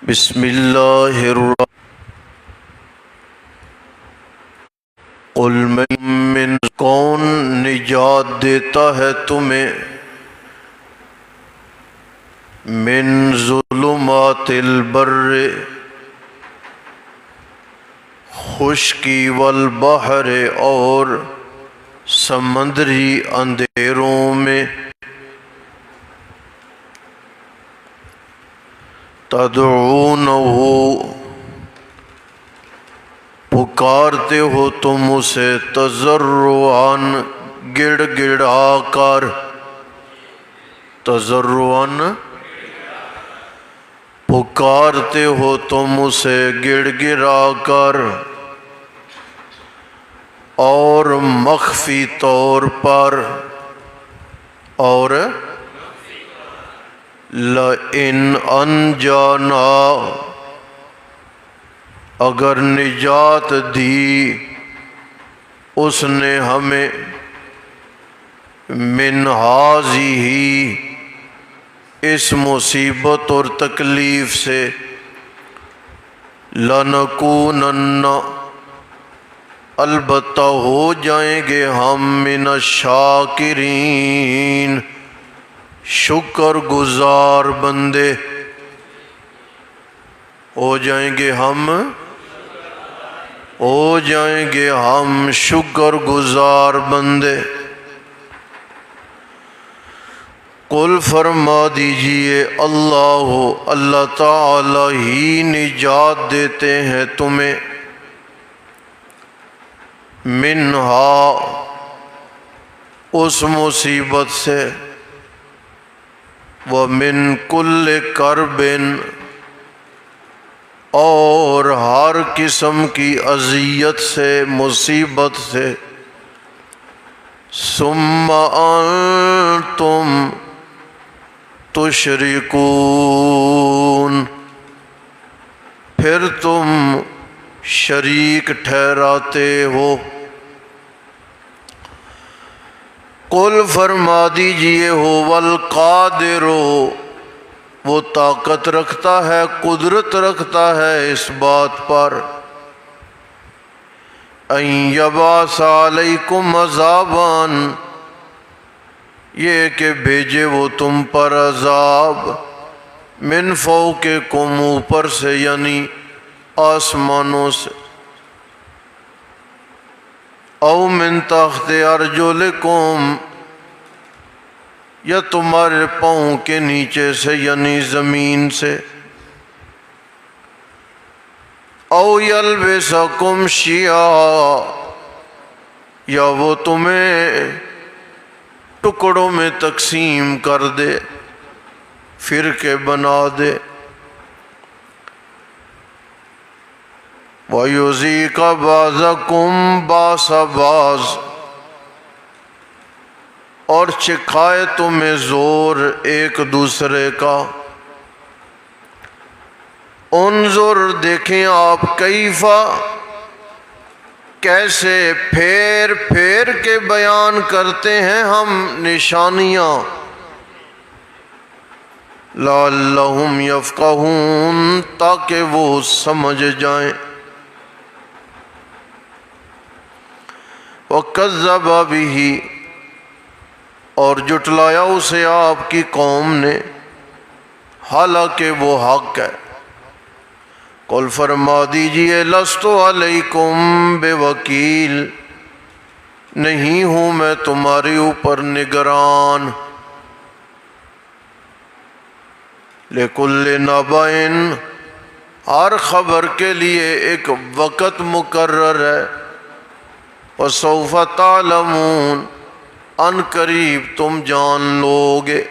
بسم اللہ الرحمن قل من کون نجات دیتا ہے تمہیں من ظلمات البر خشکی والبحر اور سمندری اندھیروں میں تدعونہ پکارتے ہو تم اسے تضرعاً گڑ گڑا کر تضرعاً پکارتے ہو تم اسے گڑ گڑا کر اور مخفی طور پر اور لئن انجانا اگر نجات دی اس نے ہمیں من ہذہ اس مصیبت اور تکلیف سے لنکونن البتہ ہو جائیں گے ہم من الشاکرین شکر گزار بندے ہو جائیں گے ہم شکر گزار بندے۔ قل فرما دیجئے اللہ تعالی ہی نجات دیتے ہیں تمہیں منہا اس مصیبت سے ومن کل کرب اور ہر قسم کی اذیت سے مصیبت سے ثم انتم تشرکون پھر تم شریک ٹھہراتے ہو۔ قل فرما دیجئے هو القادر وہ طاقت رکھتا ہے قدرت رکھتا ہے اس بات پر ان یبعث علیکم عذابا یہ کہ بھیجے وہ تم پر عذاب من فوقکم اوپر سے یعنی آسمانوں سے او من تحت ارجلکم یا تمہارے پاؤں کے نیچے سے یعنی زمین سے او یلبسکم شیعا یا وہ تمہیں ٹکڑوں میں تقسیم کر دے فرقے بنا دے وَيُذِيقَ بَعْضَكُمْ بَأْسَ بَعْضٍ اور چکھائے تمہیں زور ایک دوسرے کا۔ انظر دیکھیں آپ کیفا کیسے پھیر پھیر کے بیان کرتے ہیں ہم نشانیاں لعلہم یفقہون تاکہ وہ سمجھ جائیں۔ وَكَذَّبَ بِهِ اور جٹلایا اسے آپ کی قوم نے حالانکہ وہ حق ہے۔ قل فرما دیجئے لست علیکم بوکیل نہیں ہوں میں تمہارے اوپر نگران۔ لِكُلِّ نَبَإٍ ہر خبر کے لیے ایک وقت مقرر ہے۔ وَسَوْفَ تَعْلَمُونَ ان قریب تم جان لوگے۔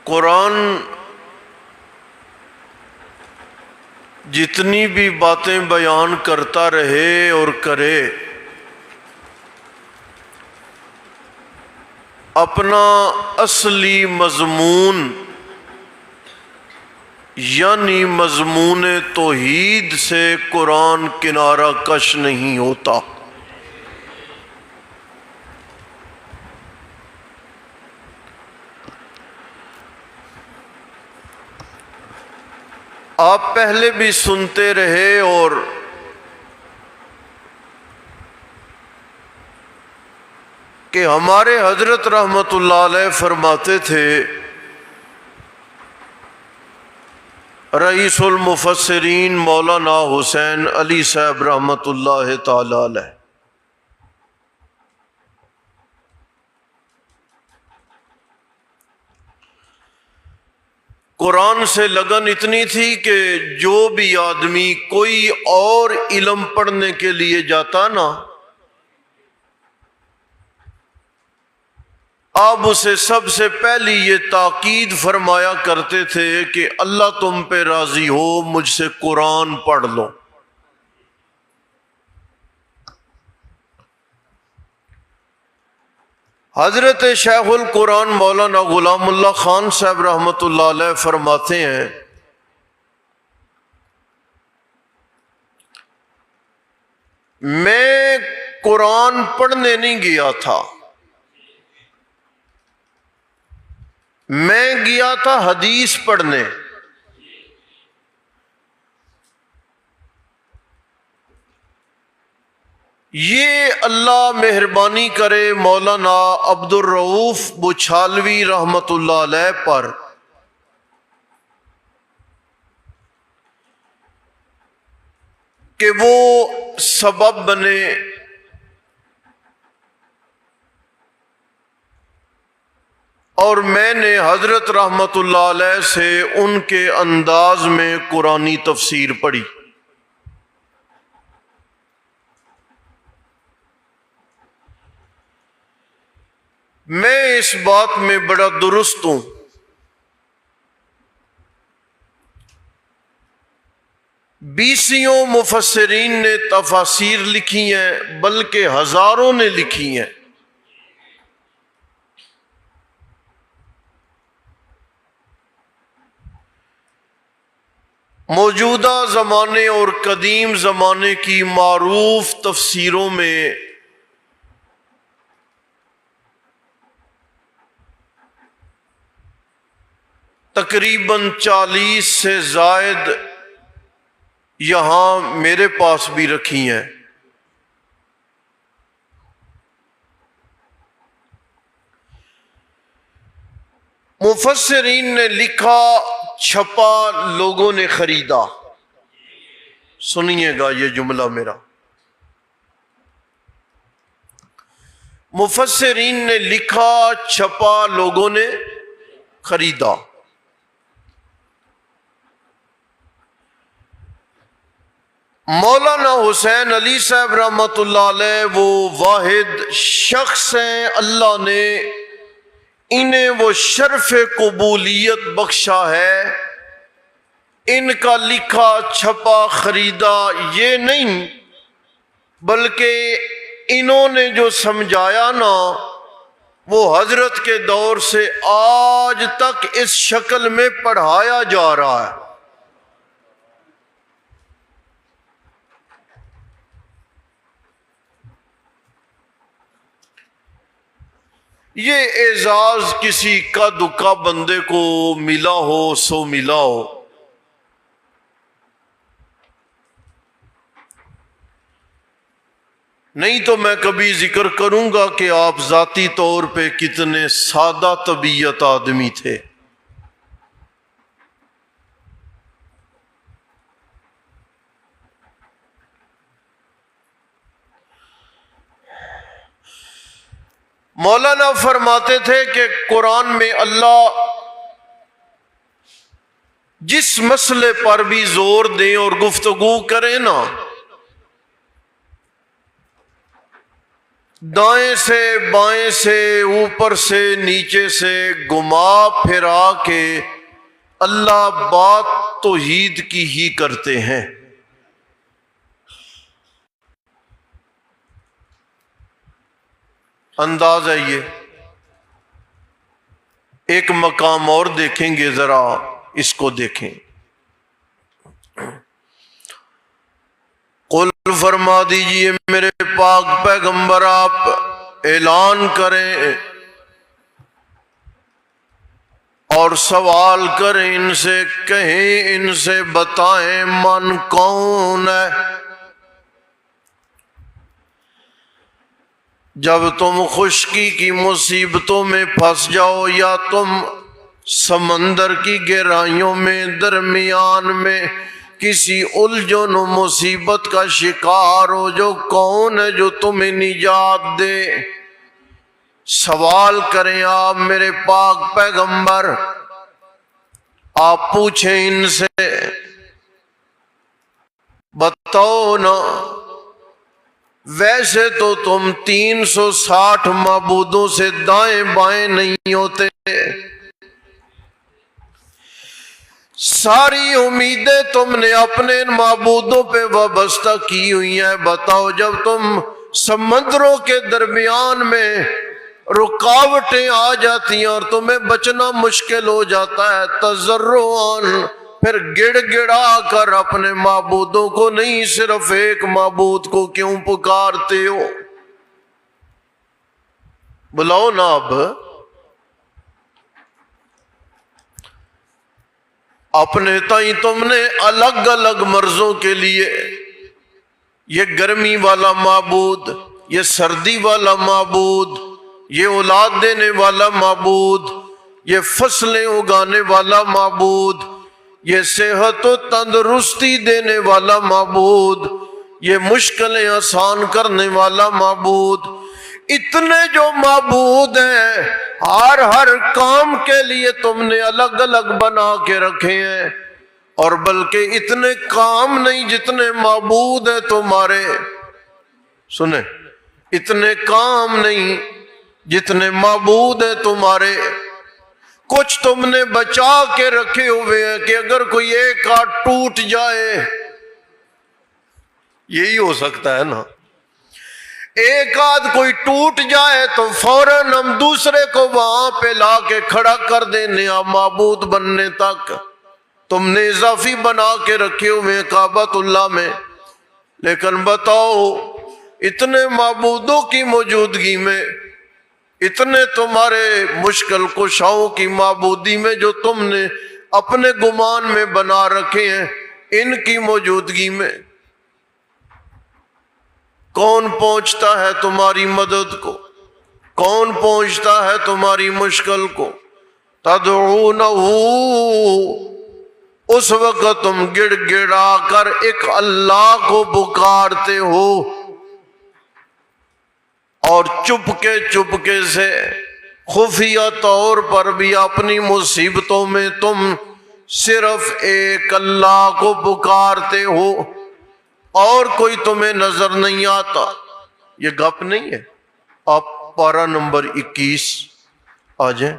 قرآن جتنی بھی باتیں بیان کرتا رہے اور کرے اپنا اصلی مضمون یعنی مضمون توحید سے قرآن کنارہ کش نہیں ہوتا۔ آپ پہلے بھی سنتے رہے اور کہ ہمارے حضرت رحمت اللہ علیہ فرماتے تھے، رئیس المفسرین مولانا حسین علی صاحب رحمت اللہ تعالی علیہ، قرآن سے لگن اتنی تھی کہ جو بھی آدمی کوئی اور علم پڑھنے کے لیے جاتا نا، آپ اسے سب سے پہلی یہ تاکید فرمایا کرتے تھے کہ اللہ تم پہ راضی ہو، مجھ سے قرآن پڑھ لو۔ حضرت شیخ القرآن مولانا غلام اللہ خان صاحب رحمۃ اللہ علیہ فرماتے ہیں، میں قرآن پڑھنے نہیں گیا تھا، میں گیا تھا حدیث پڑھنے۔ یہ اللہ مہربانی کرے مولانا عبد الرؤوف بچھالوی رحمت اللہ علیہ پر، کہ وہ سبب بنے اور میں نے حضرت رحمت اللہ علیہ سے ان کے انداز میں قرآنی تفسیر پڑھی۔ میں اس بات میں بڑا درست ہوں، بیسیوں مفسرین نے تفاسیر لکھی ہیں، بلکہ ہزاروں نے لکھی ہیں۔ موجودہ زمانے اور قدیم زمانے کی معروف تفسیروں میں تقریباً 40 سے زائد یہاں میرے پاس بھی رکھی ہیں۔ مفسرین نے لکھا، چھپا، لوگوں نے خریدا۔ سنیے گا یہ جملہ میرا، مفسرین نے لکھا، چھپا، لوگوں نے خریدا۔ مولانا حسین علی صاحب رحمت اللہ علیہ وہ واحد شخص ہیں، اللہ نے انہیں وہ شرف قبولیت بخشا ہے۔ ان کا لکھا، چھپا، خریدا یہ نہیں، بلکہ انہوں نے جو سمجھایا نا، وہ حضرت کے دور سے آج تک اس شکل میں پڑھایا جا رہا ہے۔ یہ اعزاز کسی کا دکا بندے کو ملا ہو سو ملا ہو، نہیں تو میں کبھی ذکر کروں گا کہ آپ ذاتی طور پہ کتنے سادہ طبیعت آدمی تھے۔ مولانا فرماتے تھے کہ قرآن میں اللہ جس مسئلے پر بھی زور دیں اور گفتگو کریں نا، دائیں سے بائیں سے اوپر سے نیچے سے گھما پھرا کے اللہ بات توحید کی ہی کرتے ہیں۔ انداز ہے یہ۔ ایک مقام اور دیکھیں گے، ذرا اس کو دیکھیں۔ قل فرما دیجئے میرے پاک پیغمبر، آپ اعلان کریں، اور سوال کریں ان سے، کہیں ان سے بتائیں من کون ہے۔ جب تم خشکی کی مصیبتوں میں پھنس جاؤ یا تم سمندر کی گہرائیوں میں درمیان میں کسی الجھن و مصیبت کا شکار ہو، جو کون ہے جو تمہیں نجات دے؟ سوال کریں آپ میرے پاک پیغمبر، آپ پوچھیں ان سے، بتاؤ نا۔ ویسے تو تم 360 معبودوں سے دائیں بائیں نہیں ہوتے، ساری امیدیں تم نے اپنے ان معبودوں پہ وابستہ کی ہوئی ہیں۔ بتاؤ جب تم سمندروں کے درمیان میں رکاوٹیں آ جاتی ہیں اور تمہیں بچنا مشکل ہو جاتا ہے، تضرعاً پھر گڑ گڑا کر اپنے معبودوں کو نہیں صرف ایک معبود کو کیوں پکارتے ہو؟ بلاؤ نا اب، اپنے تائیں تم نے الگ الگ مرضوں کے لیے یہ گرمی والا معبود، یہ سردی والا معبود، یہ اولاد دینے والا معبود، یہ فصلیں اگانے والا معبود، یہ صحت و تندرستی دینے والا معبود، یہ مشکلیں آسان کرنے والا معبود، اتنے جو معبود ہیں ہر کام کے لیے تم نے الگ الگ بنا کے رکھے ہیں، اور بلکہ اتنے کام نہیں جتنے معبود ہیں تمہارے۔ سنیں، اتنے کام نہیں جتنے معبود ہیں تمہارے۔ کچھ تم نے بچا کے رکھے ہوئے ہیں کہ اگر کوئی ایک آدھ ٹوٹ جائے، یہی ہو سکتا ہے نا، ایک آدھ کوئی ٹوٹ جائے تو فوراً ہم دوسرے کو وہاں پہ لا کے کھڑا کر دینے، معبود بننے تک تم نے اضافی بنا کے رکھے ہوئے ہیں کعبۃ اللہ میں۔ لیکن بتاؤ اتنے معبودوں کی موجودگی میں، اتنے تمہارے مشکل کشاؤں کی معبودی میں جو تم نے اپنے گمان میں بنا رکھے ہیں، ان کی موجودگی میں کون پہنچتا ہے تمہاری مدد کو؟ کون پہنچتا ہے تمہاری مشکل کو؟ تدعونہ، اس وقت تم گڑ گڑا کر ایک اللہ کو پکارتے ہو، اور چپکے سے خفیہ طور پر بھی اپنی مصیبتوں میں تم صرف ایک اللہ کو پکارتے ہو، اور کوئی تمہیں نظر نہیں آتا۔ یہ گپ نہیں ہے۔ آپ پارہ نمبر 21 آ جائیں۔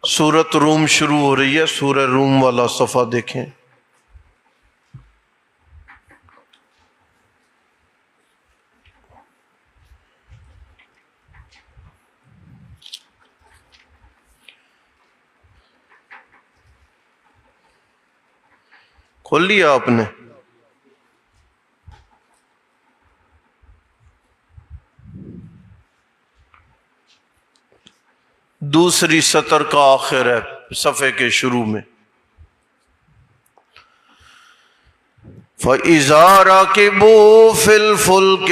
سورۃ روم شروع ہو رہی ہے، سورہ روم والا صفحہ دیکھیں۔ کھول لیا آپ نے؟ دوسری سطر کا آخر ہے صفحے کے شروع میں۔ فَإِذَا رَكِبُوا فِي الْفُلْكِ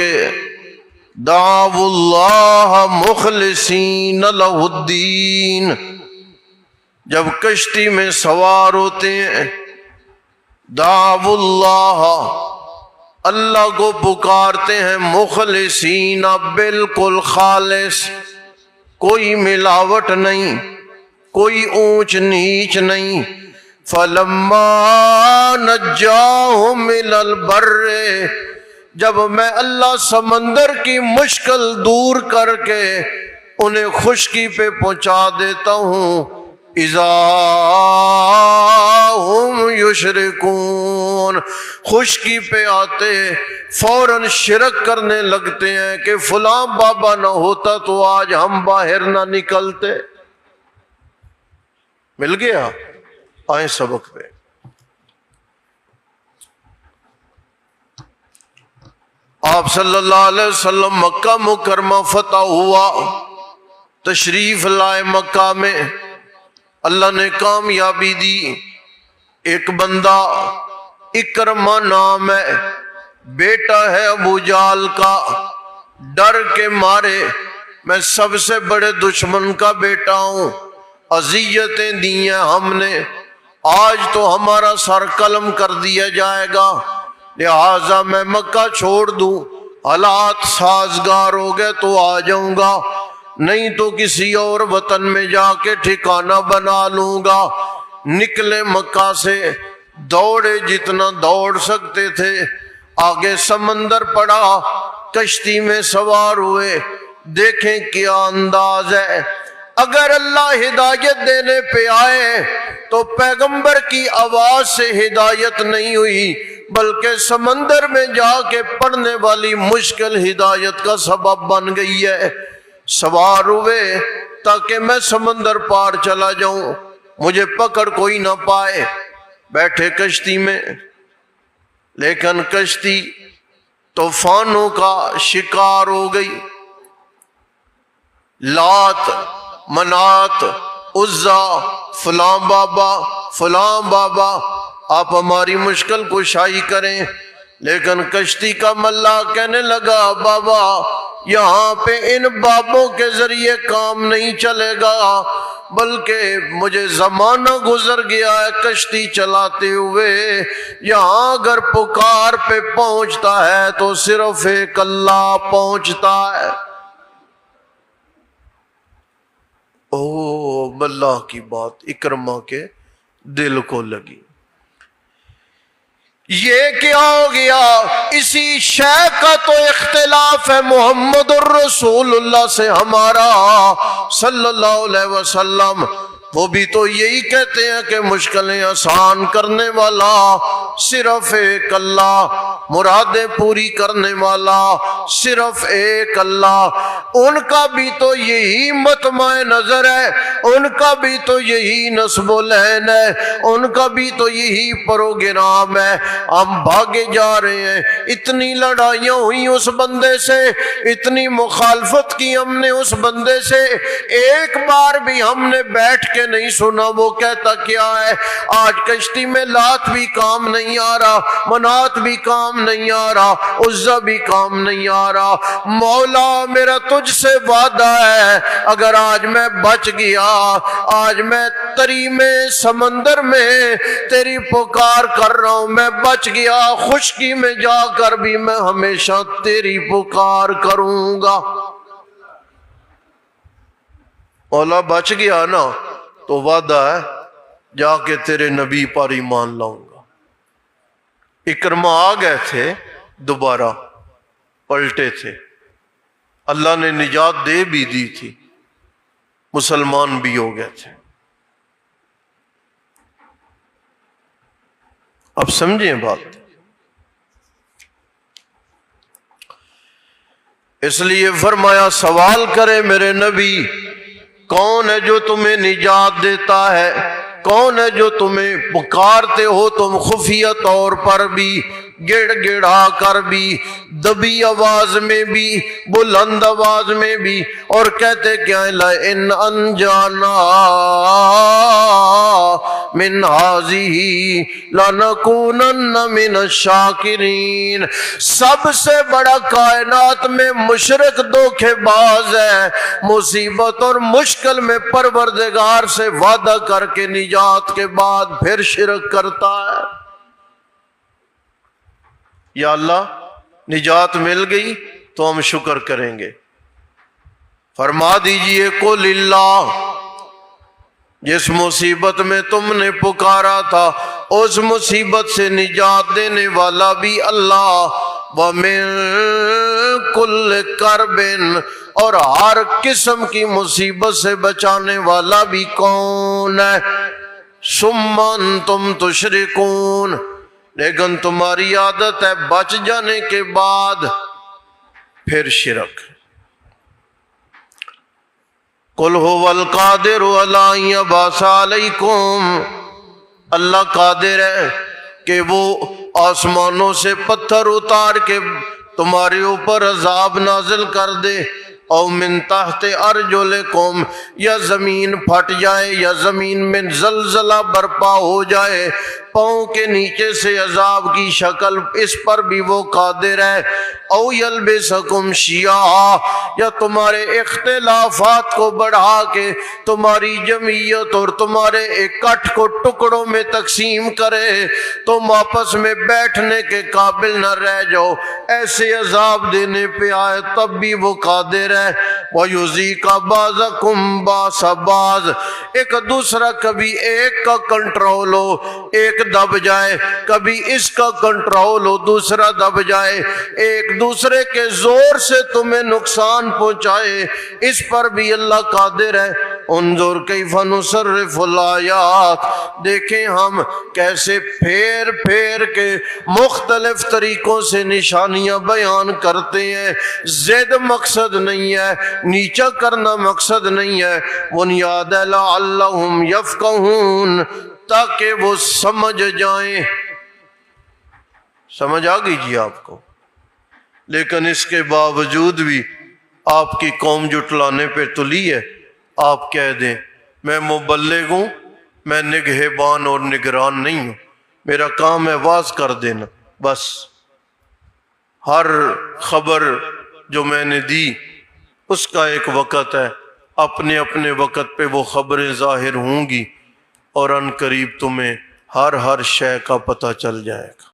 دَعَوُا اللَّهَ مُخْلِصِينَ لَهُ الدِّينَ، جب کشتی میں سوار ہوتے ہیں، دعو اللہ، اللہ کو پکارتے ہیں، مخلصین، بالکل خالص، کوئی ملاوٹ نہیں، کوئی اونچ نیچ نہیں۔ فَلَمَّا نَجَّاهُمْ إِلَى الْبَرِّ، جب میں اللہ سمندر کی مشکل دور کر کے انہیں خشکی پہ پہنچا دیتا ہوں، اذا ہم یشرکون، خشکی پہ آتے فوراً شرک کرنے لگتے ہیں کہ فلاں بابا نہ ہوتا تو آج ہم باہر نہ نکلتے۔ مل گیا؟ آئیں سبق پہ۔ آپ صلی اللہ علیہ وسلم مکہ مکرمہ فتح ہوا تشریف لائے مکہ میں، اللہ نے کامیابی دی۔ ایک بندہ اکرمہ نام ہے، بیٹا ہے ابو جہل کا، ڈر کے مارے میں سب سے بڑے دشمن کا بیٹا ہوں، اذیتیں دی ہیں ہم نے، آج تو ہمارا سر قلم کر دیا جائے گا، لہٰذا میں مکہ چھوڑ دوں، حالات سازگار ہو گئے تو آ جاؤں گا، نہیں تو کسی اور وطن میں جا کے ٹھکانہ بنا لوں گا۔ نکلے مکہ سے، دوڑے جتنا دوڑ سکتے تھے، آگے سمندر پڑا، کشتی میں سوار ہوئے، دیکھیں کیا انداز ہے۔ اگر اللہ ہدایت دینے پہ آئے تو پیغمبر کی آواز سے ہدایت نہیں ہوئی، بلکہ سمندر میں جا کے پڑھنے والی مشکل ہدایت کا سبب بن گئی ہے۔ سوار ہوئے تاکہ میں سمندر پار چلا جاؤں، مجھے پکڑ کوئی نہ پائے، بیٹھے کشتی میں، لیکن کشتی طوفانوں کا شکار ہو گئی۔ لات، منات، عزا، فلاں بابا فلاں بابا آپ ہماری مشکل کشائی کریں، لیکن کشتی کا ملا کہنے لگا بابا یہاں پہ ان بابوں کے ذریعے کام نہیں چلے گا، بلکہ مجھے زمانہ گزر گیا ہے کشتی چلاتے ہوئے، یہاں اگر پکار پہ پہنچتا ہے تو صرف ایک اللہ پہنچتا ہے۔ اللہ کی بات اکرمہ کے دل کو لگی، یہ کیا ہو گیا؟ اسی شے کا تو اختلاف ہے محمد الرسول اللہ سے ہمارا صلی اللہ علیہ وسلم، وہ بھی تو یہی کہتے ہیں کہ مشکلیں آسان کرنے والا صرف ایک اللہ، مرادیں پوری کرنے والا صرف ایک اللہ۔ ان کا بھی تو یہی مطمع نظر ہے، ان کا بھی تو یہی نصب العین ہے، ان کا بھی تو یہی پروگرام ہے۔ ہم بھاگے جا رہے ہیں، اتنی لڑائیاں ہوئی اس بندے سے، اتنی مخالفت کی ہم نے اس بندے سے، ایک بار بھی ہم نے بیٹھ کے نہیں سنا وہ کہتا کیا ہے۔ آج کشتی میں لات بھی کام نہیں آ رہا، منات بھی کام نہیں آ رہا، عزا بھی کام نہیں آ رہا۔ مولا میرا تجھ سے وعدہ ہے، اگر آج میں بچ گیا، آج میں تری میں سمندر میں تیری پکار کر رہا ہوں، میں بچ گیا، خشکی میں جا کر بھی میں ہمیشہ تیری پکار کروں گا۔ مولا بچ گیا نا تو وعدہ ہے جا کے تیرے نبی پر ایمان لاؤں گا۔ اکرمہ آ گئے تھے، دوبارہ پلٹے تھے، اللہ نے نجات دے بھی دی تھی، مسلمان بھی ہو گئے تھے۔ اب سمجھیں بات، اس لیے فرمایا سوال کرے میرے نبی، کون ہے جو تمہیں نجات دیتا ہے؟ کون ہے جو تمہیں پکارتے ہو تم خفیہ طور پر بھی، گڑ گڑا کر بھی، دبی آواز میں بھی، بلند آواز میں بھی، اور کہتے کیا ہے لَإِنْ أَنْجَانَا مِنْ هَٰذِهِ لَنَكُونَنَّ مِنَ الشَّاكِرِينَ۔ سب سے بڑا کائنات میں مشرک دھوکے باز ہے، مصیبت اور مشکل میں پروردگار سے وعدہ کر کے نجات کے بعد پھر شرک کرتا ہے۔ یا اللہ نجات مل گئی تو ہم شکر کریں گے، فرما دیجئے قُلِ اللَّهُ، جس مصیبت میں تم نے پکارا تھا اس مصیبت سے نجات دینے والا بھی اللہ، وَمِن كُلِّ كَرْبٍ، اور ہر قسم کی مصیبت سے بچانے والا بھی کون ہے؟ ثُمَّ أَنْتُمْ تُشْرِكُونَ، لیکن تمہاری عادت ہے بچ جانے کے بعد پھر شرک۔ قُلْ هُوَ الْقَادِرُ عَلَىٰ أَن يَبْعَثَ عَلَيْكُمْ، اللہ قادر ہے کہ وہ آسمانوں سے پتھر اتار کے تمہارے اوپر عذاب نازل کر دے، او من تحت ارجلکم، یا زمین پھٹ جائے یا زمین میں زلزلہ برپا ہو جائے، پاؤں کے نیچے سے عذاب کی شکل، اس پر بھی وہ قادر ہے۔ او یلبسکم شیعا، یا تمہارے اختلافات کو بڑھا کے تمہاری جمعیت اور تمہارے اکٹھ کو ٹکڑوں میں تقسیم کرے، تم آپس میں بیٹھنے کے قابل نہ رہ جاؤ، ایسے عذاب دینے پہ آئے تب بھی وہ قادر ہے۔ وَيُذِيقَ بَعْضَكُمْ بَأْسَ بَعْضٍ، ایک دوسرا کبھی ایک کا کنٹرول ہو، ایک دب جائے، کبھی اس کا کنٹرول ہو دوسرا دب جائے، ایک دوسرے کے زور سے تمہیں نقصان پہنچائے، اس پر بھی اللہ قادر ہے۔ انظر کیف نصرف الآیات، دیکھیں ہم کیسے پھیر پھیر کے مختلف طریقوں سے نشانیاں بیان کرتے ہیں۔ زد مقصد نہیں ہے، نیچا کرنا مقصد نہیں ہے، بنیاد ہے لعلہم یفقہون، تاکہ وہ سمجھ جائیں۔ سمجھ آ گئی جی آپ کو؟ لیکن اس کے باوجود بھی آپ کی قوم جٹلانے پہ تلی ہے۔ آپ کہہ دیں میں مبلغ ہوں، میں نگہبان اور نگران نہیں ہوں، میرا کام ہے واز کر دینا بس۔ ہر خبر جو میں نے دی اس کا ایک وقت ہے، اپنے اپنے وقت پہ وہ خبریں ظاہر ہوں گی، اور ان قریب تمہیں ہر شے کا پتہ چل جائے گا۔